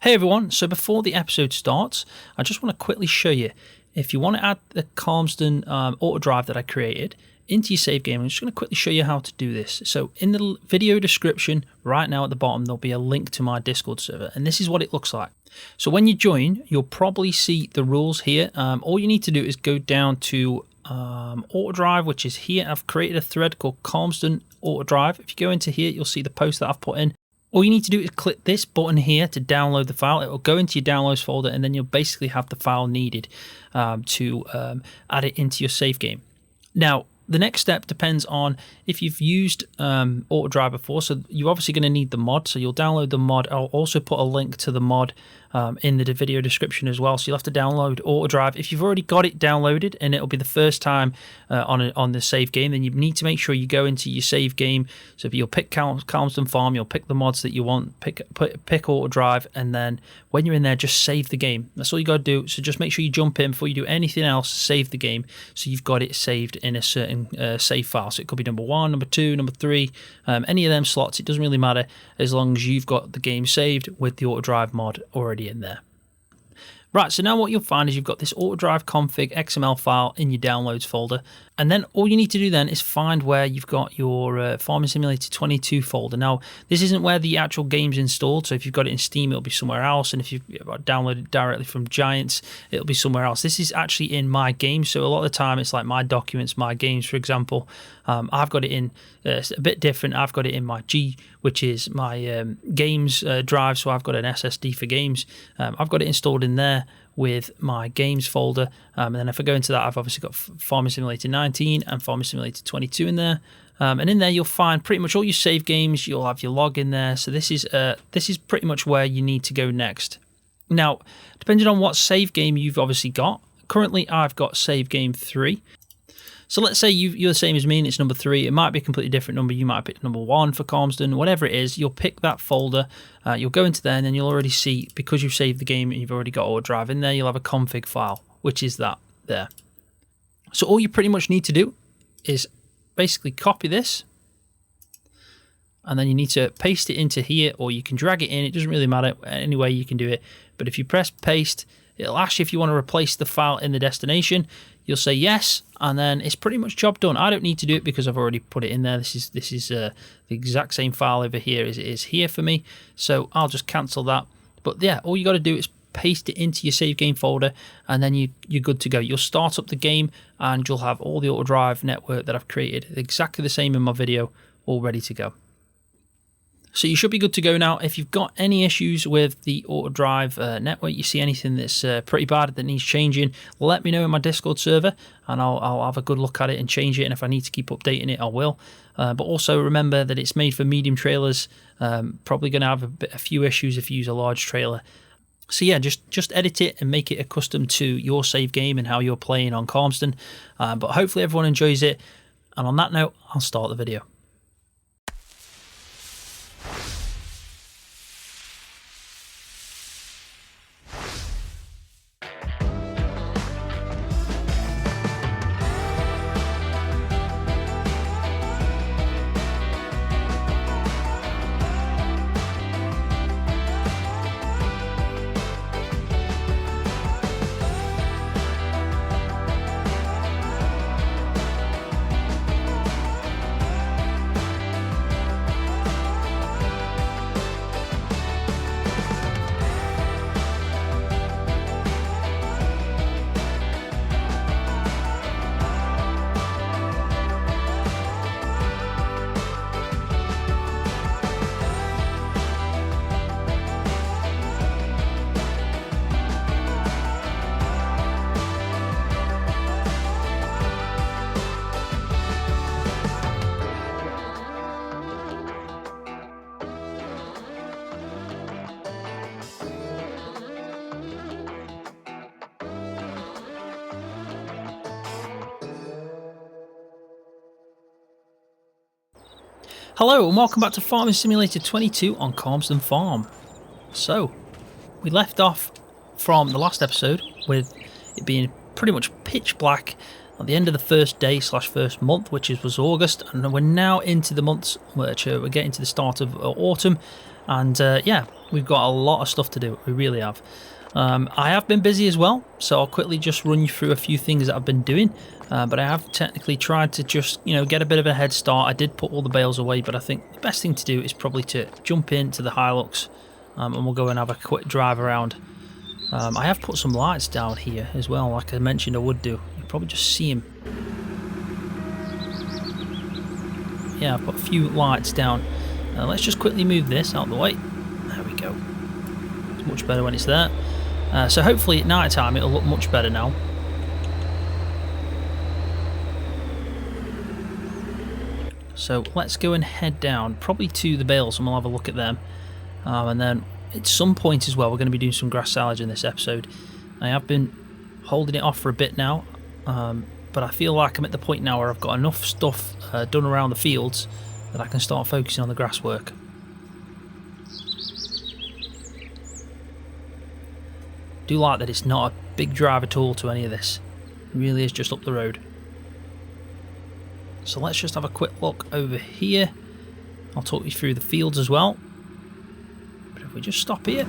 Hey everyone, so before the episode starts, I just want to quickly show you, if you want to add the Calmsden Autodrive that I created into your save game, I'm just going to quickly show you how to do this. So in the video description right now at the bottom, there'll be a link to my Discord server, and this is what it looks like. So when you join, you'll probably see the rules here. All you need to do is go down to Autodrive, which is here. I've created a thread called Calmsden Autodrive. If you go into here, you'll see the post that I've put in. All you need to do is click this button here to download the file. It will go into your downloads folder, and then you'll basically have the file needed to add it into your save game. Now, the next step depends on if you've used Autodrive before. So you're obviously going to need the mod. So you'll download the mod. I'll also put a link to the mod in the video description as well. So you'll have to download Autodrive. If you've already got it downloaded and it'll be the first time on the save game, then you need to make sure you go into your save game. So if you'll pick Calmsden Farm, you'll pick the mods that you want, pick Autodrive, and then when you're in there, just save the game. That's all you got to do. So just make sure you jump in before you do anything else, save the game, so you've got it saved in a certain save file. So it could be number 1, number 2, number 3, any of them slots. It doesn't really matter as long as you've got the game saved with the Autodrive mod already in there. Right, so now what you'll find is you've got this Autodrive config XML file in your downloads folder, and then all you need to do then is find where you've got your Farming Simulator 22 folder. Now, this isn't where the actual game's installed, so if you've got it in Steam, it'll be somewhere else, and if you've downloaded it directly from Giants, it'll be somewhere else. This is actually in my game, so a lot of the time it's like my documents, my games, for example. I've got it in a bit different. I've got it in my G, which is my games drive, so I've got an SSD for games. I've got it installed in there with my games folder, and then if I go into that, I've obviously got Farming Simulator 19 and Farming Simulator 22 in there, and in there you'll find pretty much all your save games. You'll have your log in there, so this is pretty much where you need to go next. Now, depending on what save game you've obviously got, currently I've got save game 3. So let's say you're the same as me and it's number 3. It might be a completely different number. You might pick number 1 for Calmsden, whatever it is. You'll pick that folder. You'll go into there, and then you'll already see, because you've saved the game and you've already got Autodrive in there, you'll have a config file, which is that there. So all you pretty much need to do is basically copy this, and then you need to paste it into here, or you can drag it in. It doesn't really matter. Any way you can do it. But if you press paste, it'll ask you if you want to replace the file in the destination. You'll say yes, and then it's pretty much job done. I don't need to do it because I've already put it in there. This is the exact same file over here as it is here for me. So I'll just cancel that. But yeah, all you got to do is paste it into your save game folder, and then you're good to go. You'll start up the game, and you'll have all the Autodrive network that I've created, exactly the same in my video, all ready to go. So you should be good to go now. If you've got any issues with the Autodrive network, you see anything that's pretty bad that needs changing, let me know in my Discord server, and I'll have a good look at it and change it. And if I need to keep updating it, I will. But also remember that it's made for medium trailers. Probably going to have a few issues if you use a large trailer. So yeah, just edit it and make it accustomed to your save game and how you're playing on Calmsden. But hopefully everyone enjoys it. And on that note, I'll start the video. Hello and welcome back to Farming Simulator 22 on Calmsden Farm. So, we left off from the last episode with it being pretty much pitch black at the end of the first day / first month, which was August, and we're now into the months which we're getting to the start of autumn, And yeah, we've got a lot of stuff to do. We really have. I have been busy as well, so I'll quickly just run you through a few things that I've been doing. But I have technically tried to just, get a bit of a head start. I did put all the bales away, but I think the best thing to do is probably to jump into the Hilux, and we'll go and have a quick drive around. I have put some lights down here as well, like I mentioned I would do. You'll probably just see them. Yeah, I've put a few lights down. Let's just quickly move this out of the way. There we go. It's much better when it's there. So hopefully at night time it'll look much better now. So let's go and head down, probably to the bales, and we'll have a look at them. And then at some point as well, we're going to be doing some grass silage in this episode. I have been holding it off for a bit now, but I feel like I'm at the point now where I've got enough stuff done around the fields that I can start focusing on the grass work. I do like that it's not a big drive at all to any of this. It really is just up the road. So let's just have a quick look over here. I'll talk you through the fields as well. But if we just stop here,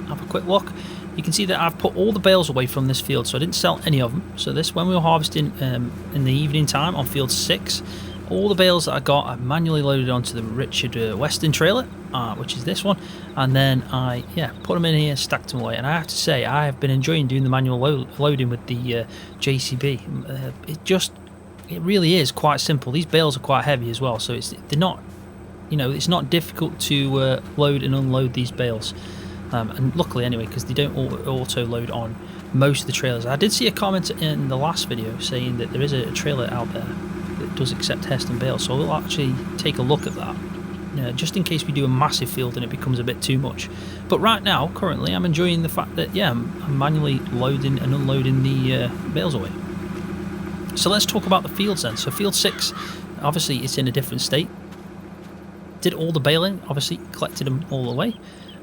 have a quick look, you can see that I've put all the bales away from this field, so I didn't sell any of them. So this, when we were harvesting in the evening time on field 6, all the bales that I got I manually loaded onto the Richard Weston trailer, which is this one, and then I put them in here, stacked them away. And I have to say, I have been enjoying doing the manual loading with the JCB. It really is quite simple. These bales are quite heavy as well, so they're not, it's not difficult to load and unload these bales. And luckily anyway, because they don't auto load on most of the trailers. I did see a comment in the last video saying that there is a trailer out there that does accept Heston bales, so we'll actually take a look at that, just in case we do a massive field and it becomes a bit too much. But right now, currently, I'm enjoying the fact that I'm manually loading and unloading the bales away. So let's talk about the fields then. So field 6, obviously it's in a different state. Did all the baling, obviously collected them all away.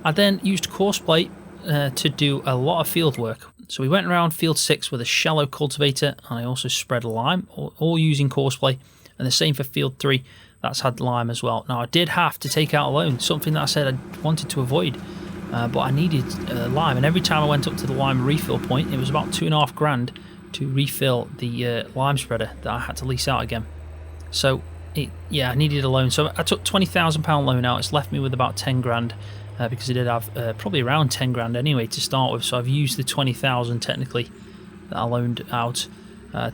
I then used coarse plate to do a lot of field work. So we went around field 6 with a shallow cultivator, and I also spread lime, all using coarse plate. And the same for field 3, that's had lime as well. Now I did have to take out a loan, something that I said I wanted to avoid, but I needed lime. And every time I went up to the lime refill point, it was about $2,500 to refill the lime spreader that I had to lease out again. So I needed a loan. So I took £20,000 loan out. It's left me with about 10 grand because I did have probably around 10 grand anyway to start with. So I've used the 20,000 technically that I loaned out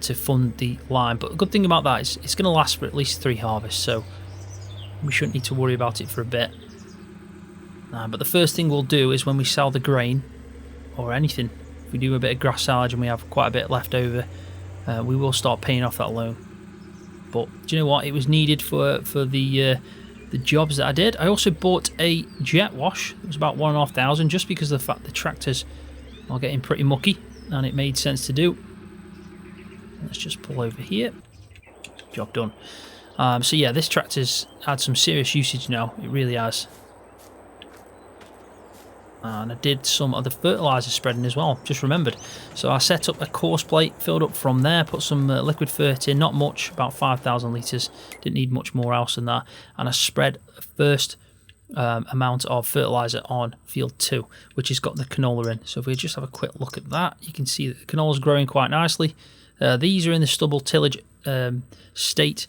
to fund the lime. But the good thing about that is it's going to last for at least 3 harvests, so we shouldn't need to worry about it for a bit. But the first thing we'll do is when we sell the grain or anything, if we do a bit of grass silage and we have quite a bit left over, we will start paying off that loan. But do you know what? It was needed for the jobs that I did. I also bought a jet wash. It was about $1,500 just because of the fact the tractors are getting pretty mucky, and it made sense to do. Let's just pull over here. Job done. So yeah, this tractor's had some serious usage now. It really has. And I did some of the fertilizer spreading as well, just remembered. So I set up a coarse plate, filled up from there, put some liquid fert in, not much, about 5,000 litres, didn't need much more else than that. And I spread the first amount of fertilizer on field 2, which has got the canola in. So if we just have a quick look at that, you can see that the canola's growing quite nicely. These are in the stubble tillage state.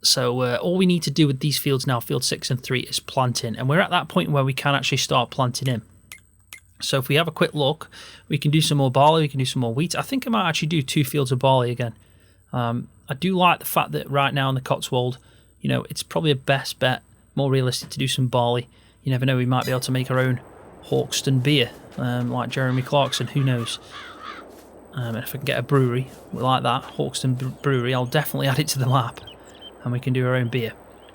So all we need to do with these fields now, field 6 and 3, is plant in. And we're at that point where we can actually start planting in. So if we have a quick look, we can do some more barley, we can do some more wheat. I think I might actually do 2 fields of barley again. I do like the fact that right now in the Cotswold, it's probably a best bet, more realistic to do some barley. You never know, we might be able to make our own Hawkston beer, like Jeremy Clarkson, who knows. And if I can get a brewery like that, Hawkston Brewery, I'll definitely add it to the map. And we can do our own beer.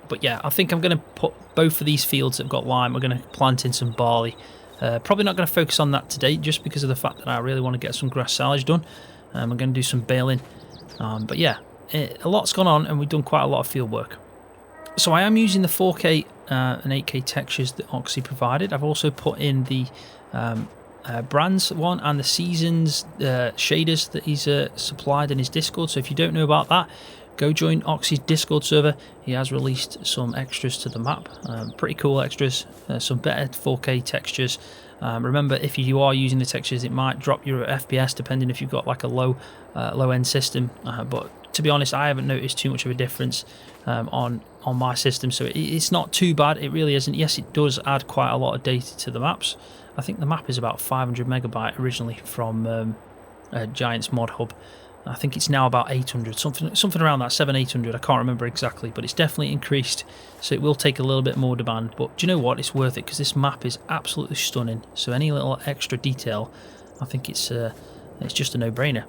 But yeah, I think I'm going to put both of these fields that have got lime, we're going to plant in some barley. Probably not going to focus on that today, just because of the fact that I really want to get some grass silage done. I'm going to do some baling. But yeah, a lot's gone on, and we've done quite a lot of field work. So I am using the 4K and 8K textures that Oxy provided. I've also put in the brands one and the seasons shaders that he's supplied in his Discord. So if you don't know about that, go join Oxy's Discord server. He has released some extras to the map, pretty cool extras, some better 4K textures. Remember, if you are using the textures, it might drop your FPS depending if you've got like a low end system, but to be honest, I haven't noticed too much of a difference on my system, so it's not too bad. It really isn't. Yes, it does add quite a lot of data to the maps. I think the map is about 500 megabyte originally from Giants Mod Hub. I think it's now about 800, something around that, 700-800. I can't remember exactly, but it's definitely increased, so it will take a little bit more demand. But do you know what? It's worth it because this map is absolutely stunning. So any little extra detail, I think it's just a no-brainer.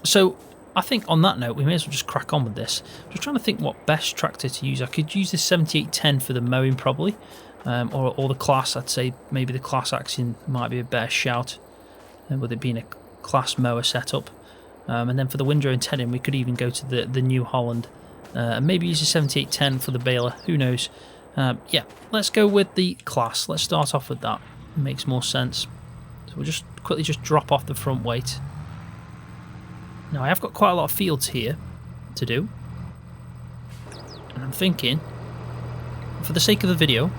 So I think on that note, we may as well just crack on with this. I'm just trying to think what best tractor to use. I could use the 7810 for the mowing probably, or the Class. I'd say maybe the Class Action might be a better shout, with it being a Class mower setup. And then for the windrow and tedding, we could even go to the New Holland and maybe use the 7810 for the baler. Who knows? Yeah, let's go with the Class. Let's start off with that. It makes more sense. So we'll just quickly drop off the front weight. Now I have got quite a lot of fields here to do, and I'm thinking, for the sake of the video,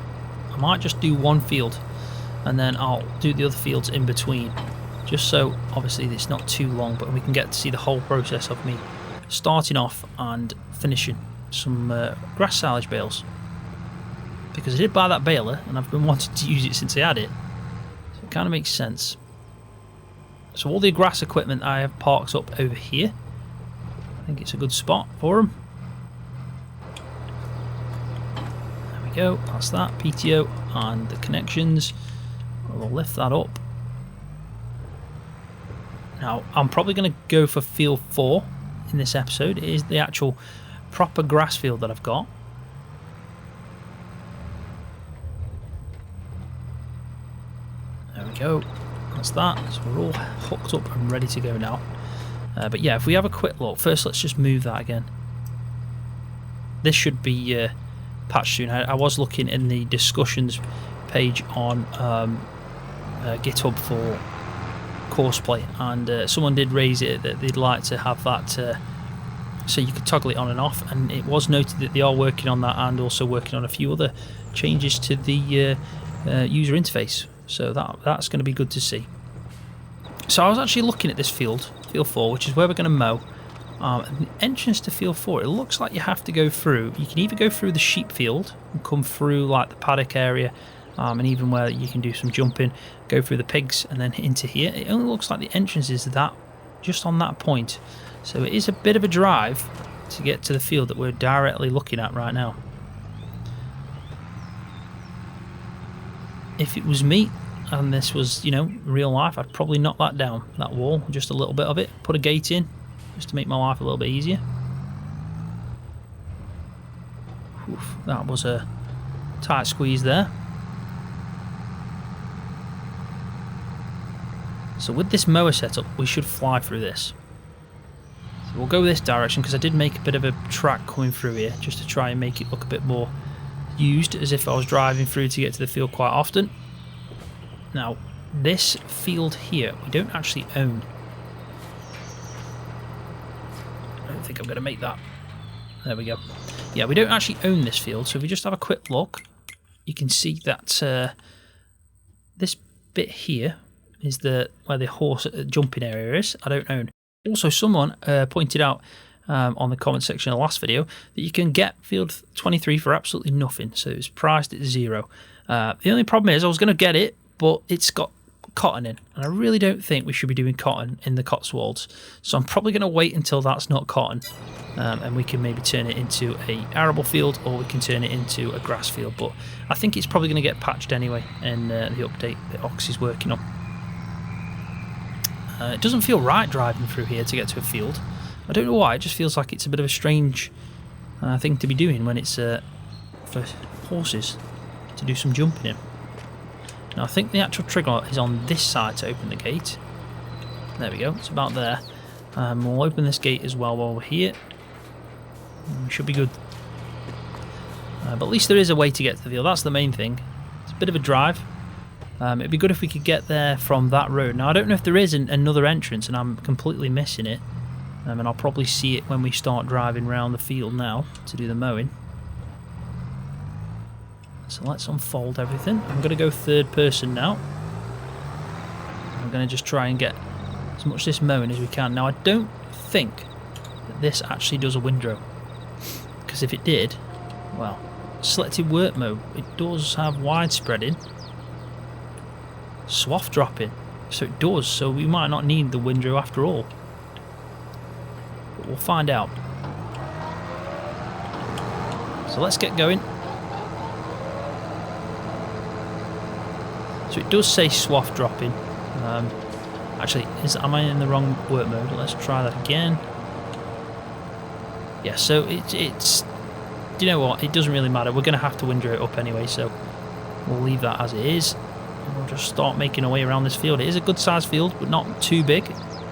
I might just do one field, and then I'll do the other fields in between. Just so, obviously, it's not too long, but we can get to see the whole process of me starting off and finishing some grass silage bales. Because I did buy that baler, and I've been wanting to use it since I had it. So it kind of makes sense. So all the grass equipment I have parked up over here. I think it's a good spot for them. There we go, that's that. PTO and the connections. We'll lift that up. Now, I'm probably going to go for field 4 in this episode. It is the actual proper grass field that I've got. There we go. That's that. So we're all hooked up and ready to go now. But yeah, if we have a quick look, first let's just move that again. This should be patched soon. I was looking in the discussions page on GitHub for Courseplay, and someone did raise it that they'd like to have that so you could toggle it on and off, and it was noted that they are working on that and also working on a few other changes to the user interface, so that's going to be good to see. So I was actually looking at this field 4, which is where we're going to mow. The entrance to field 4, it looks like you have to go through, you can either go through the sheep field and come through like the paddock area, and even where you can do some jumping, go through the pigs and then into here. It only looks like the entrance is that, just on that point. So it is a bit of a drive to get to the field that we're directly looking at right now. If it was me and this was, you know, real life, I'd probably knock that down, that wall, just a little bit of it, put a gate in, just to make my life a little bit easier. Oof, that was a tight squeeze there. So with this mower setup, we should fly through this. So we'll go this direction because I did make a bit of a track coming through here just to try and make it look a bit more used, as if I was driving through to get to the field quite often. Now, this field here, we don't actually own. I don't think I'm going to make that. There we go. Yeah, we don't actually own this field, so if we just have a quick look, you can see that this bit here is where the horse jumping area is. I don't own. Also, someone pointed out on the comment section of the last video that you can get field 23 for absolutely nothing, so it's priced at 0. The only problem is I was going to get it, but it's got cotton in, and I really don't think we should be doing cotton in the Cotswolds, so I'm probably going to wait until that's not cotton, and we can maybe turn it into a arable field, or we can turn it into a grass field. But I think it's probably going to get patched anyway in the update that Oxy's working on. It doesn't feel right driving through here to get to a field. I don't know why, it just feels like it's a bit of a strange thing to be doing when it's for horses to do some jumping in. Now I think the actual trigger is on this side to open the gate. There we go, it's about there. We'll open this gate as well while we're here. We should be good. But at least there is a way to get to the field, that's the main thing. It's a bit of a drive. It'd be good if we could get there from that road. Now I don't know if there is another entrance and I'm completely missing it. and I'll probably see it when we start driving around the field now to do the mowing. So let's unfold everything. I'm going to go third person now. I'm going to just try and get as much of this mowing as we can. Now I don't think that this actually does a windrow, because if it did, well, selected work mode, it does have widespreading, swath dropping, so it does, so we might not need the windrow after all, but we'll find out. So let's get going. So it does say swath dropping. Actually, am I in the wrong work mode? Let's try that again. Yeah, so it's do you know what, it doesn't really matter, we're going to have to windrow it up anyway, so we'll leave that as it is, and we'll just start making our way around this field. It is a good sized field, but not too big.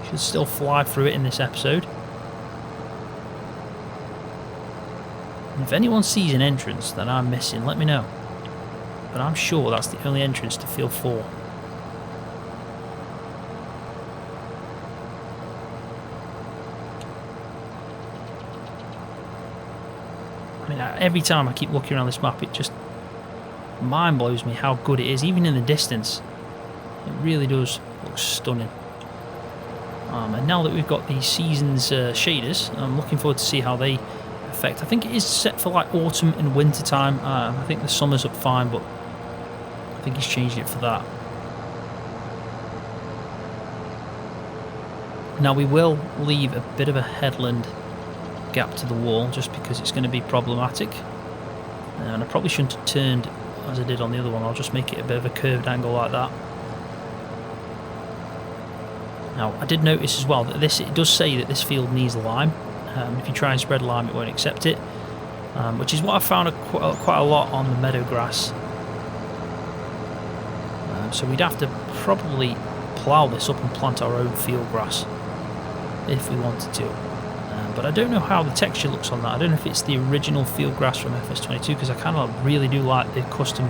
Should still fly through it in this episode. And if anyone sees an entrance that I'm missing, let me know, but I'm sure that's the only entrance to field 4. I mean, every time I keep looking around this map, it just mind blows me how good it is, even in the distance. It really does look stunning. And now that we've got the seasons shaders, I'm looking forward to see how they affect. I think it is set for like autumn and winter time. I think the summer's up fine, but I think he's changed it for that. Now we will leave a bit of a headland gap to the wall just because it's going to be problematic, and I probably shouldn't have turned as I did on the other one. I'll just make it a bit of a curved angle like that. Now I did notice as well that it does say that this field needs lime. If you try and spread lime, it won't accept it, which is what I found quite a lot on the meadow grass. So we'd have to probably plough this up and plant our own field grass if we wanted to. But I don't know how the texture looks on that. I don't know if it's the original field grass from FS22, because I kind of really do like the custom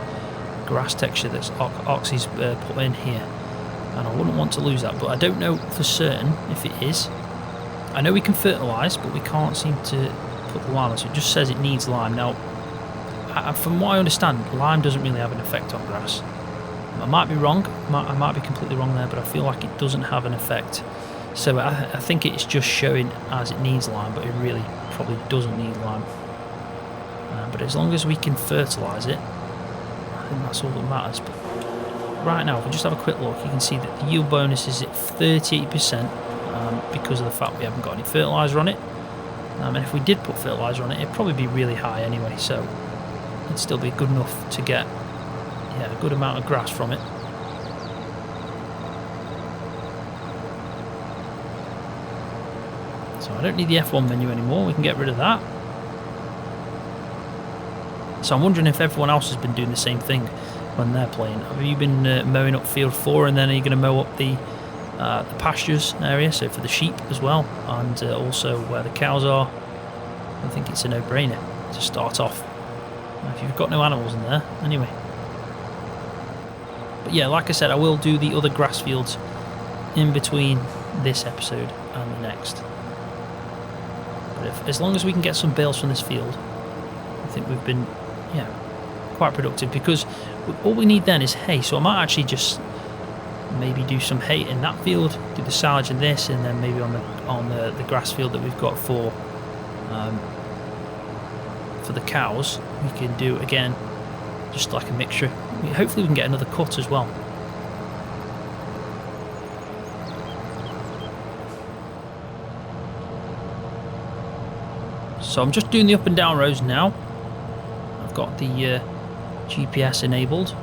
grass texture that's Oxy's put in here, and I wouldn't want to lose that, but I don't know for certain if it is. I know we can fertilise, but we can't seem to put the lime on, so it just says it needs lime. Now, from what I understand, lime doesn't really have an effect on grass. I might be wrong, I might be completely wrong there, but I feel like it doesn't have an effect. So I think it's just showing as it needs lime, but it really probably doesn't need lime. But as long as we can fertilise it, I think that's all that matters. But right now, if we just have a quick look, you can see that the yield bonus is at 38% because of the fact we haven't got any fertiliser on it. And if we did put fertiliser on it, it'd probably be really high anyway, so it'd still be good enough to get a good amount of grass from it. So I don't need the F1 menu anymore, we can get rid of that. So I'm wondering if everyone else has been doing the same thing when they're playing. Have you been mowing up field 4, and then are you going to mow up the pastures area, so for the sheep as well, and also where the cows are? I think it's a no-brainer to start off, if you've got no animals in there anyway. But yeah, like I said, I will do the other grass fields in between this episode and the next. But as long as we can get some bales from this field, I think we've been quite productive, because all we need then is hay. So I might actually just maybe do some hay in that field, do the silage in this, and then maybe on the grass field that we've got for the cows, we can do again just like a mixture. Hopefully we can get another cut as well. So I'm just doing the up and down roads now. I've got the GPS enabled,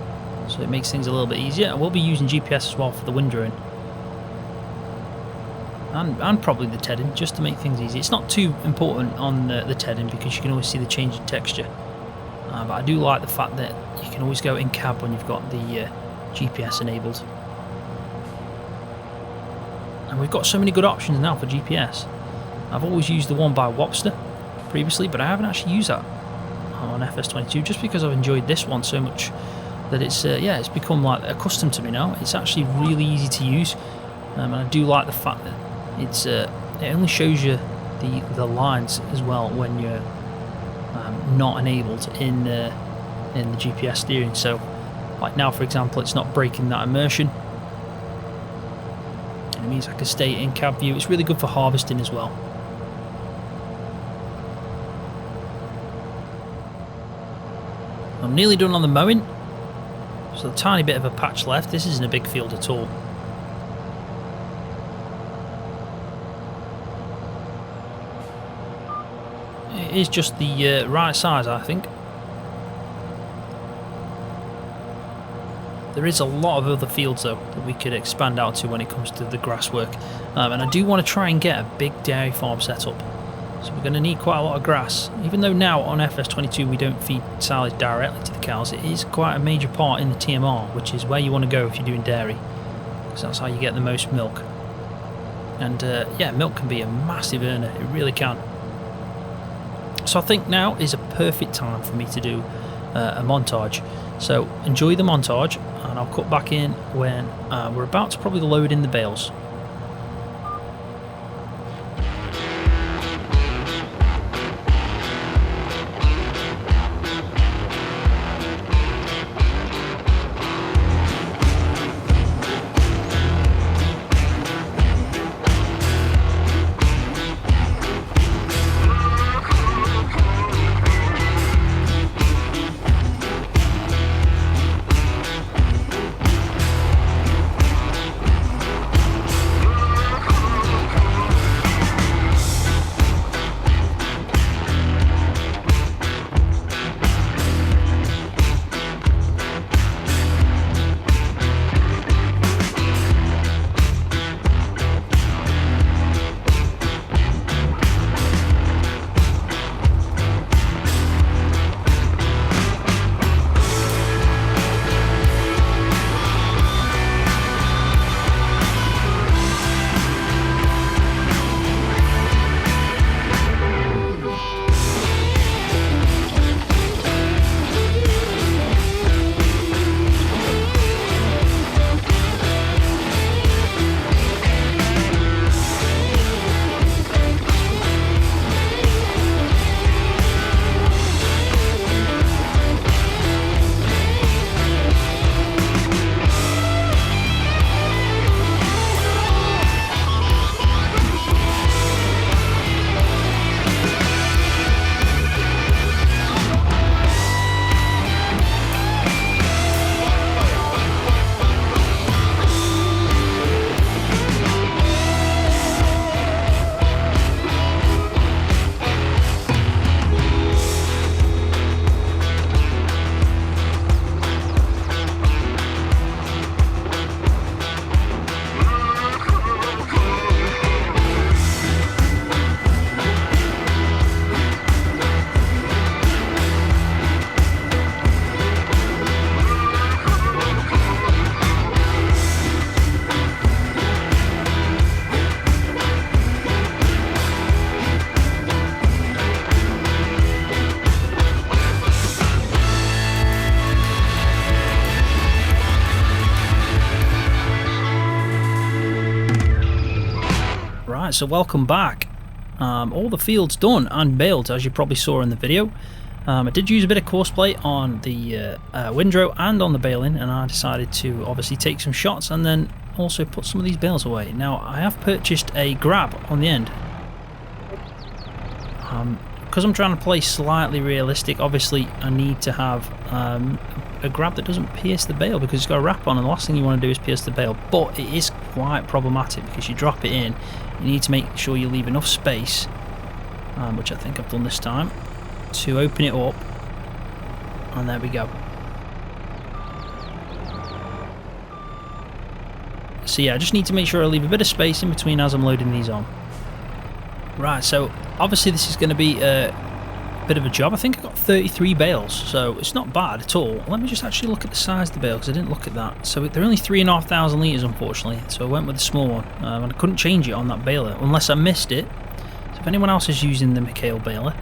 so it makes things a little bit easier. I will be using GPS as well for the windrowing, and probably the tedding, just to make things easy. It's not too important on the tedding because you can always see the change in texture, but I do like the fact that you can always go in cab when you've got the GPS enabled. And we've got so many good options now for GPS. I've always used the one by Wobster previously, but I haven't actually used that on FS22 just because I've enjoyed this one so much that it's it's become like accustomed to me now. It's actually really easy to use, and I do like the fact that it's it only shows you the lines as well when you're not enabled in the GPS steering. So like now, for example, it's not breaking that immersion, and it means I can stay in cab view. It's really good for harvesting as well. I'm nearly done on the mowing, so a tiny bit of a patch left. This isn't a big field at all. It is just the right size, I think. There is a lot of other fields though that we could expand out to when it comes to the grass work, and I do want to try and get a big dairy farm set up. So we're going to need quite a lot of grass. Even though now on FS22 we don't feed silage directly to the cows, it is quite a major part in the TMR, which is where you want to go if you're doing dairy, because that's how you get the most milk. And yeah, milk can be a massive earner, it really can. So I think now is a perfect time for me to do a montage. So enjoy the montage, and I'll cut back in when we're about to probably load in the bales. Right, so welcome back. All the fields done and baled, as you probably saw in the video. I did use a bit of courseplay on the windrow and on the baling, and I decided to obviously take some shots and then also put some of these bales away. Now, I have purchased a grab on the end. Because I'm trying to play slightly realistic, obviously I need to have a grab that doesn't pierce the bale, because it's got a wrap on, and the last thing you want to do is pierce the bale. But it is quite problematic because you drop it in, you need to make sure you leave enough space, which I think I've done this time, to open it up, and there we go. So yeah, I just need to make sure I leave a bit of space in between as I'm loading these on. Right, so obviously this is going to be a bit of a job. I think I got 33 bales, so it's not bad at all. Let me just actually look at the size of the bale, because I didn't look at that. So they're only 3,500 litres, unfortunately, so I went with the small one, and I couldn't change it on that baler unless I missed it. So if anyone else is using the Mikhail baler,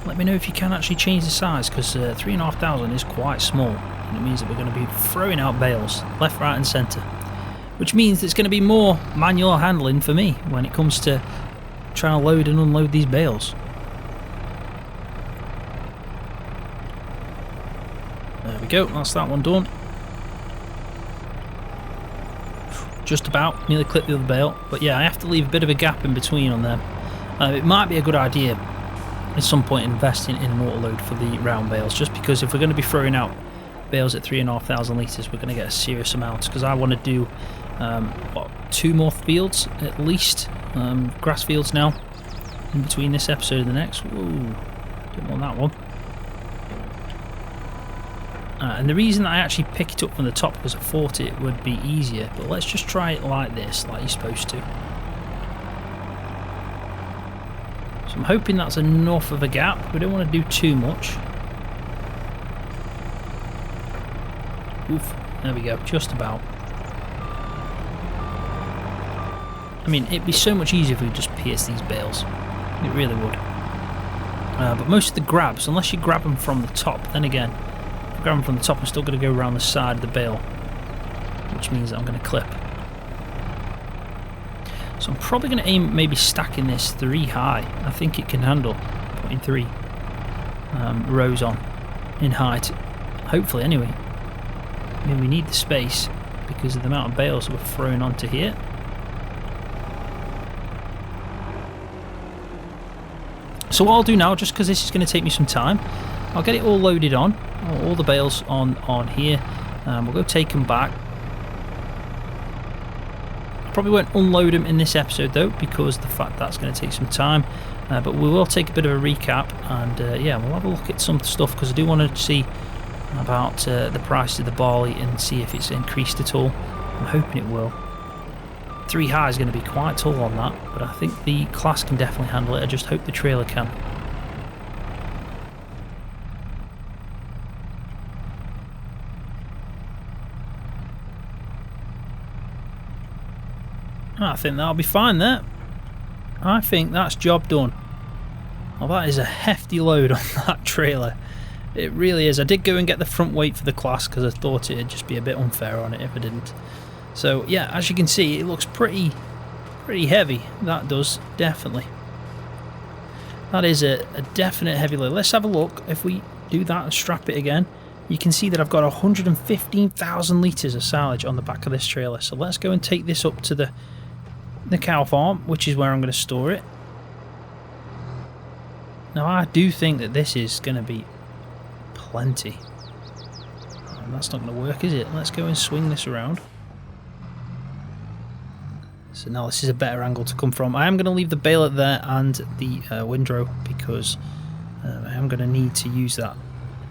let me know if you can actually change the size, because 3,500 is quite small, and it means that we're going to be throwing out bales left, right and centre, which means it's going to be more manual handling for me when it comes to trying to load and unload these bales. There we go, that's that one done. Just about, nearly clipped the other bale. But yeah, I have to leave a bit of a gap in between on them. It might be a good idea at some point investing in an autoload for the round bales, just because if we're going to be throwing out bales at 3,500 litres, we're going to get a serious amount, because I want to do what, 2 more fields at least, grass fields now, in between this episode and the next. Whoa, didn't want that one. And the reason I actually pick it up from the top because I thought it would be easier, but let's just try it like this, like you're supposed to. So I'm hoping that's enough of a gap. We don't want to do too much. Oof, there we go, just about. I mean, it'd be so much easier if we just pierce these bales. It really would. But most of the grabs, unless you grab them from the top, then again, if I grab them from the top, I'm still going to go around the side of the bale, which means that I'm going to clip. So I'm probably going to aim at maybe stacking this 3 high. I think it can handle putting 3 rows on in height. Hopefully, anyway. I mean, we need the space because of the amount of bales that we're throwing onto here. So what I'll do now, just because this is going to take me some time, I'll get it all loaded on, all the bales on here. We'll go take them back. Probably won't unload them in this episode though, because the fact that's going to take some time. But we will take a bit of a recap, and yeah, we'll have a look at some stuff, because I do want to see about the price of the barley and see if it's increased at all. I'm hoping it will. 3 high is going to be quite tall on that, but I think the class can definitely handle it. I just hope the trailer can. I think that'll be fine there. I think that's job done. Well, that is a hefty load on that trailer. It really is. I did go and get the front weight for the class because I thought it'd just be a bit unfair on it if I didn't. So yeah, as you can see, it looks pretty heavy. That does, definitely. That is a definite heavy load. Let's have a look. If we do that and strap it again, you can see that I've got 115,000 litres of silage on the back of this trailer. So let's go and take this up to the cow farm, which is where I'm going to store it. Now I do think that this is going to be plenty. That's not going to work, is it? Let's go and swing this around. So now this is a better angle to come from. I am going to leave the baler there and the windrow, because I am going to need to use that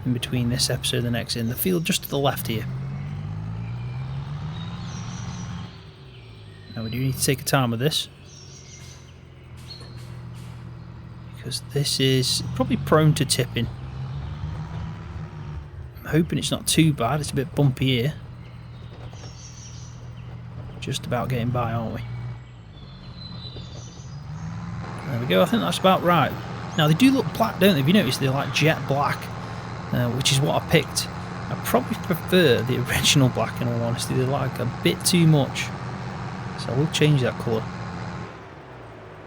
in between this episode and the next, in the field just to the left here. Now we do need to take a time with this, because this is probably prone to tipping. I'm hoping it's not too bad. It's a bit bumpy here. Just about getting by, aren't we? There we go. I think that's about right. Now they do look black, don't they? Have you noticed they're like jet black, which is what I picked. I probably prefer the original black, in all honesty. They're like a bit too much, so I will change that colour.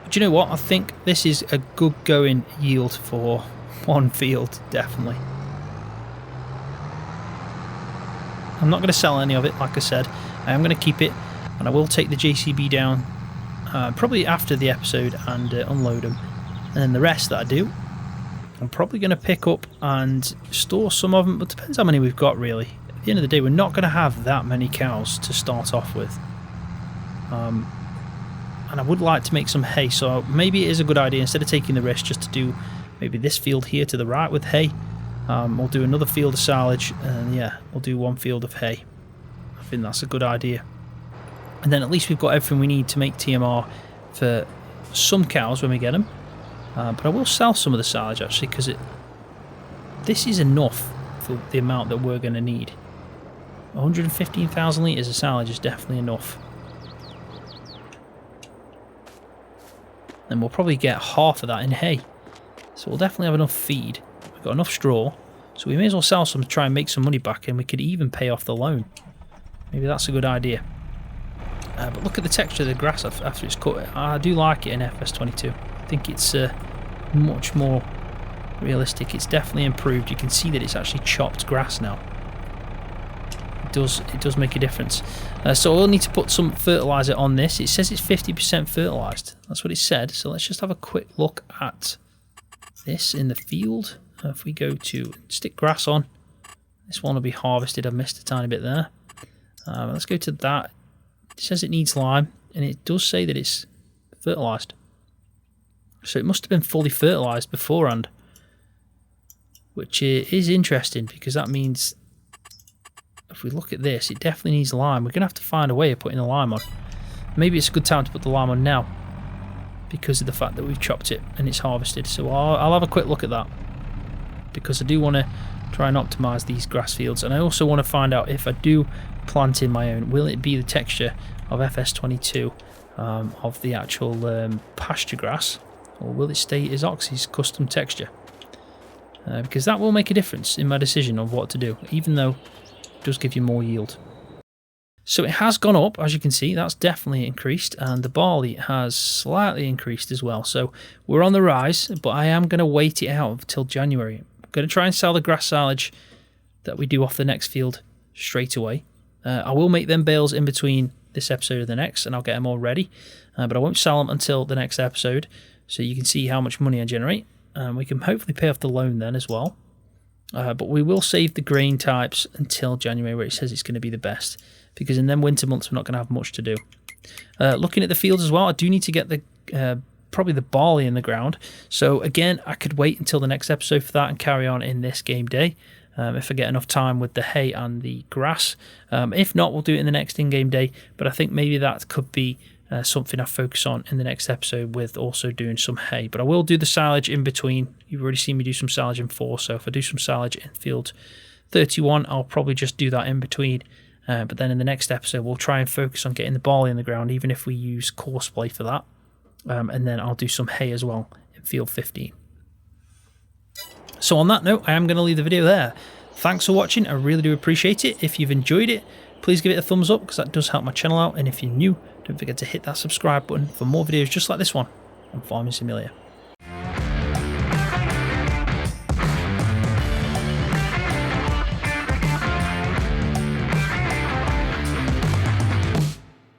But you know what? I think this is a good going yield for one field, definitely. I'm not going to sell any of it, like I said. I am going to keep it, and I will take the JCB down probably after the episode and unload them. And then the rest that I do, I'm probably going to pick up and store some of them, but depends how many we've got, really. At the end of the day, we're not going to have that many cows to start off with. And I would like to make some hay, so maybe it is a good idea, instead of taking the risk, just to do maybe this field here to the right with hay. We'll do another field of silage, and yeah, we'll do one field of hay. I think that's a good idea. And then at least we've got everything we need to make TMR for some cows when we get them. But I will sell some of the silage, actually, because this is enough for the amount that we're going to need. 115,000 litres of silage is definitely enough. And we'll probably get half of that in hay. So we'll definitely have enough feed. We've got enough straw, so we may as well sell some to try and make some money back, and we could even pay off the loan. Maybe that's a good idea. But look at the texture of the grass after it's cut. I do like it in FS22. I think it's much more realistic. It's definitely improved. You can see that it's actually chopped grass now. It does make a difference. So we'll need to put some fertilizer on this. It says it's 50% fertilized. That's what it said. So let's just have a quick look at this in the field. If we go to stick grass on, this one will be harvested. I missed a tiny bit there. Let's go to that. It says it needs lime, and it does say that it's fertilized. So it must have been fully fertilized beforehand, which is interesting, because that means if we look at this, it definitely needs lime. We're going to have to find a way of putting the lime on. Maybe it's a good time to put the lime on now, because of the fact that we've chopped it and it's harvested. So I'll have a quick look at that, because I do want to try and optimize these grass fields, and I also want to find out if I do plant in my own, will it be the texture of FS22 of the actual pasture grass, or will it stay as Oxy's custom texture? Because that will make a difference in my decision of what to do, even though it does give you more yield. So it has gone up, as you can see. That's definitely increased, and the barley has slightly increased as well. So we're on the rise, but I am going to wait it out until January. I'm going to try and sell the grass silage that we do off the next field straight away. I will make them bales in between this episode and the next, and I'll get them all ready. But I won't sell them until the next episode, so you can see how much money I generate. We can hopefully pay off the loan then as well. But we will save the grain types until January, where it says it's going to be the best, because in them winter months we're not going to have much to do. Looking at the fields as well, I do need to get the probably the barley in the ground. So again, I could wait until the next episode for that and carry on in this game day. If I get enough time with the hay and the grass. If not, we'll do it in the next in-game day, but I think maybe that could be something I focus on in the next episode, with also doing some hay. But I will do the silage in between. You've already seen me do some silage in 4, so if I do some silage in field 31, I'll probably just do that in between. But then in the next episode, we'll try and focus on getting the barley in the ground, even if we use coarse play for that. And then I'll do some hay as well in field 15. So on that note, I am going to leave the video there. Thanks for watching. I really do appreciate it. If you've enjoyed it, please give it a thumbs up, because that does help my channel out. And if you're new, don't forget to hit that subscribe button for more videos just like this one on Farming Simulator.